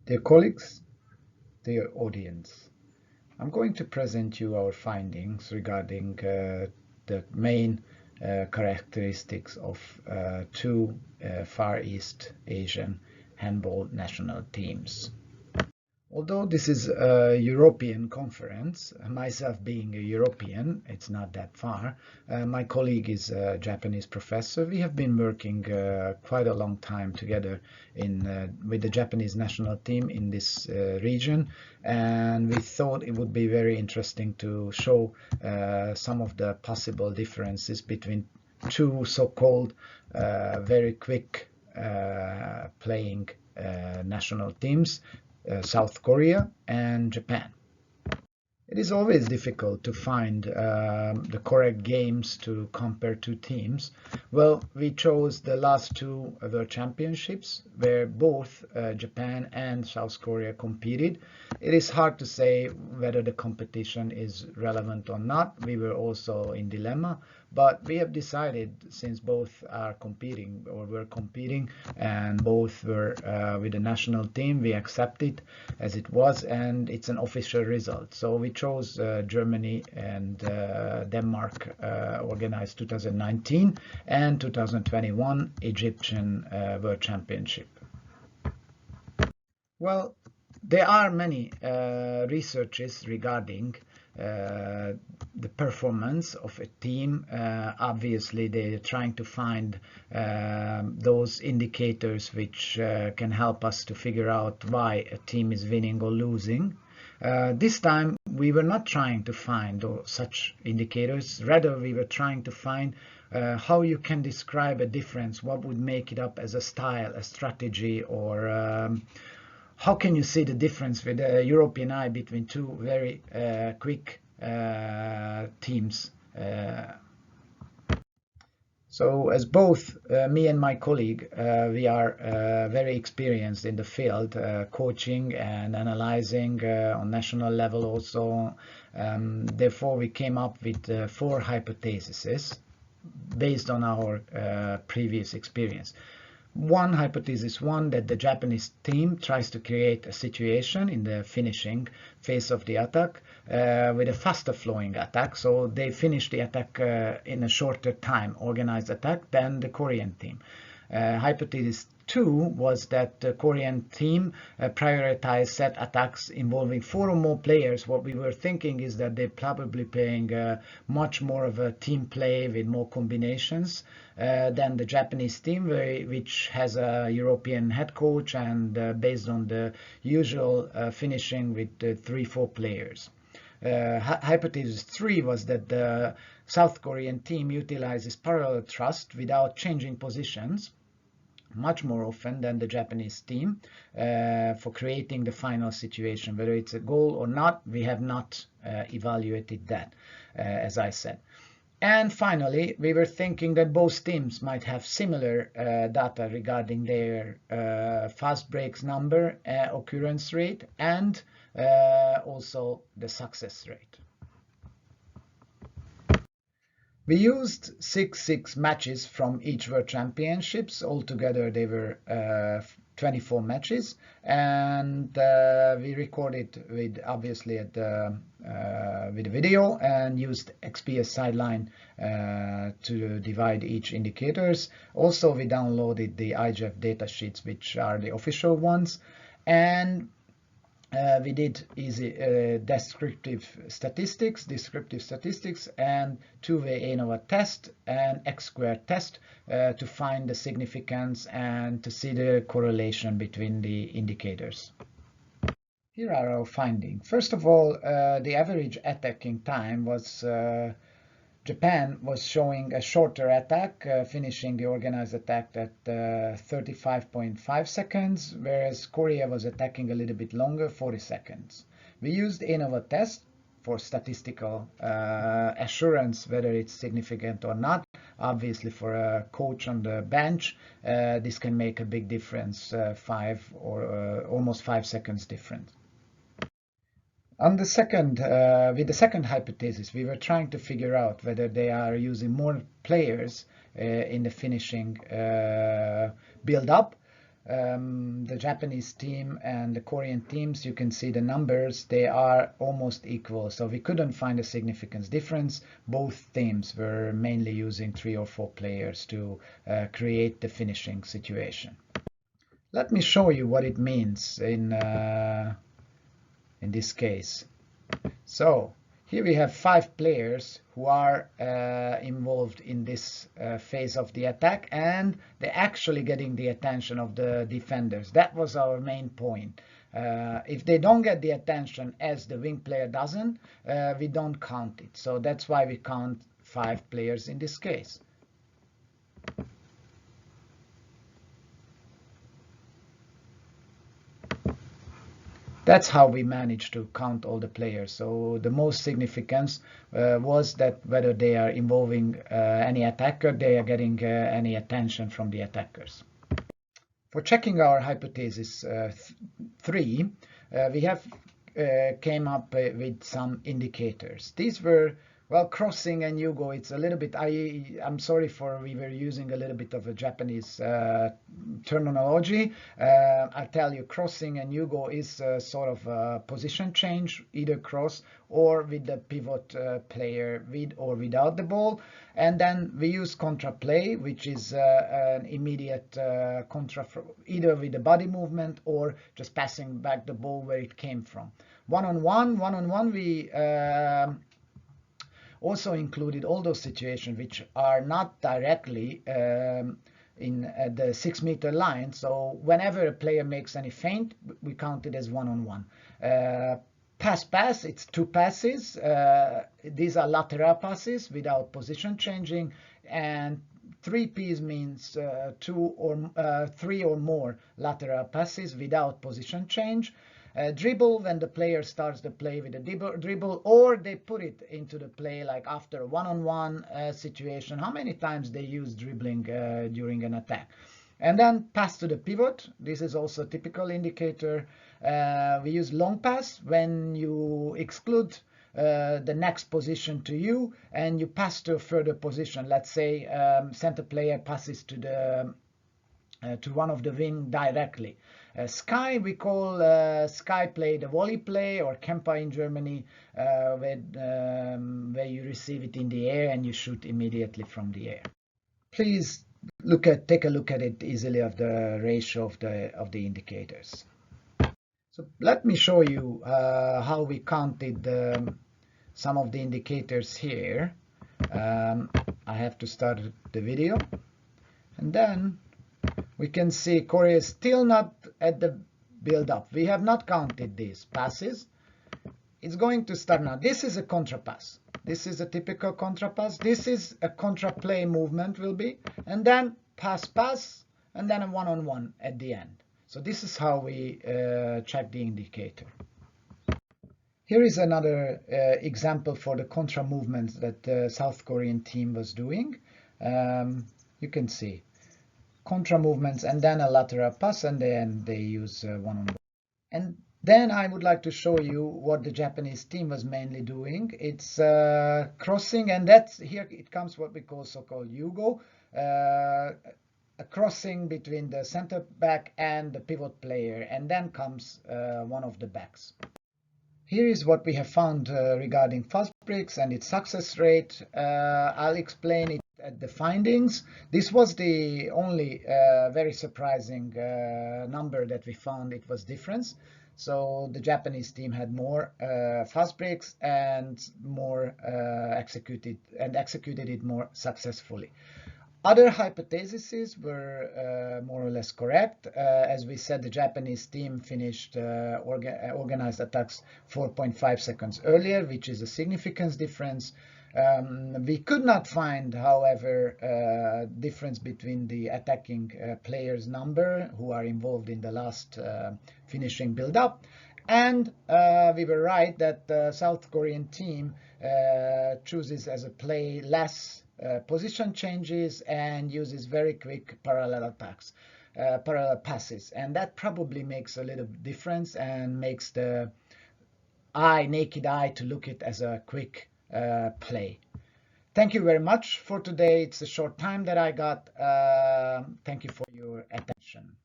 Dear colleagues, dear audience, I'm going to present you our findings regarding the main characteristics of two Far East Asian handball national teams. Although this is a European conference, myself being a European, it's not that far. My colleague is a Japanese professor. We have been working quite a long time together with the Japanese national team in this region, and we thought it would be very interesting to show some of the possible differences between two so-called very quick playing national teams, South Korea and Japan. It is always difficult to find the correct games to compare two teams. Well, we chose the last two World Championships where both Japan and South Korea competed. It is hard to say whether the competition is relevant or not. We were also in dilemma, but we have decided, since both are competing or were competing and both were with the national team, we accept it as it was, and it's an official result. So we chose Germany and Denmark organized 2019 and 2021 Egyptian World Championship. Well, there are many researches regarding the performance of a team. Obviously, they're trying to find those indicators which can help us to figure out why a team is winning or losing. This time, we were not trying to find such indicators. Rather, we were trying to find how you can describe a difference, what would make it up as a style, a strategy, or how can you see the difference with a European eye between two very quick teams? So as both me and my colleague, we are very experienced in the field, coaching and analyzing on national level also. Therefore, we came up with 4 hypotheses based on our previous experience. One hypothesis, that the Japanese team tries to create a situation in the finishing phase of the attack with a faster flowing attack. So they finish the attack in a shorter time, organized attack, than the Korean team. Hypothesis 2 was that the Korean team prioritized set attacks involving 4 or more players. What we were thinking is that they're probably playing much more of a team play with more combinations than the Japanese team, which has a European head coach and based on the usual finishing with 3-4 players. Hypothesis 3 was that the South Korean team utilizes parallel thrust without changing positions much more often than the Japanese team for creating the final situation. Whether it's a goal or not, we have not evaluated that, as I said. And finally, we were thinking that both teams might have similar data regarding their fast breaks number, occurrence rate, and also the success rate. We used 6 matches from each World Championships. Altogether, they were 24 matches, and we recorded with obviously with the video and used XPS sideline to divide each indicators. Also, we downloaded the EHF data sheets, which are the official ones, and we did easy descriptive statistics, and two-way ANOVA test and X-squared test to find the significance and to see the correlation between the indicators. Here are our findings. First of all, the average attacking time was Japan was showing a shorter attack, finishing the organized attack at 35.5 seconds, whereas Korea was attacking a little bit longer, 40 seconds. We used ANOVA test for statistical assurance whether it's significant or not. Obviously, for a coach on the bench, this can make a big difference, 5 or almost 5 seconds difference. On the second, with the second hypothesis, we were trying to figure out whether they are using more players in the finishing build-up the Japanese team and the Korean teams, you can see the numbers, they are almost equal. So we couldn't find a significant difference. Both teams were mainly using 3 or 4 players to create the finishing situation. Let me show you what it means in this case. So here we have 5 players who are involved in this phase of the attack, and they're actually getting the attention of the defenders. That was our main point. If they don't get the attention as the wing player doesn't, we don't count it. So that's why we count 5 players in this case. That's how we managed to count all the players. So the most significance was that whether they are involving any attacker, they are getting any attention from the attackers. For checking our hypothesis 3, we have came up with some indicators. These were, well, crossing and yugo. It's a little bit, I'm sorry for we were using a little bit of a Japanese terminology. I tell you, crossing and yugo is sort of a position change, either cross or with the pivot player with or without the ball. And then we use contra play, which is an immediate contra, either with the body movement or just passing back the ball where it came from. One-on-one, we also included all those situations which are not directly in the 6-meter line. So whenever a player makes any feint, we count it as one-on-one. Pass, it's 2 passes. These are lateral passes without position changing, and 3 Ps means 3 or more lateral passes without position change. Dribble, when the player starts the play with a dribble, or they put it into the play like after a one-on-one situation, how many times they use dribbling during an attack. And then pass to the pivot. This is also a typical indicator. We use long pass when you exclude the next position to you and you pass to a further position. Let's say center player passes to the to one of the wing directly. Sky, we call sky play the volley play, or Kempa in Germany, where you receive it in the air and you shoot immediately from the air. Please take a look at it easily of the ratio of the indicators. So let me show you how we counted some of the indicators here. I have to start the video, and then we can see Korea is still not at the build-up. We have not counted these passes. It's going to start now. This is a contra pass. This is a typical contra pass. This is a contra play movement will be, and then pass, and then a one-on-one at the end. So this is how we check the indicator. Here is another example for the contra movements that the South Korean team was doing. You can see contra movements and then a lateral pass, and then they use one-on-one. And then I would like to show you what the Japanese team was mainly doing. It's crossing, and that's here it comes what we call so-called yugo, a crossing between the center back and the pivot player, and then comes one of the backs. Here is what we have found regarding fast breaks and its success rate. I'll explain it at the findings. This was the only very surprising number that we found. It was difference. So the Japanese team had more fast breaks and more executed it more successfully. Other hypotheses were more or less correct. As we said, the Japanese team finished organized attacks 4.5 seconds earlier, which is a significant difference. We could not find, however, difference between the attacking players' number who are involved in the last finishing build-up. And we were right that the South Korean team chooses as a play less position changes and uses very quick parallel attacks, parallel passes, and that probably makes a little difference and makes the naked eye to look it as a quick play. Thank you very much for today. It's a short time that I got. Thank you for your attention.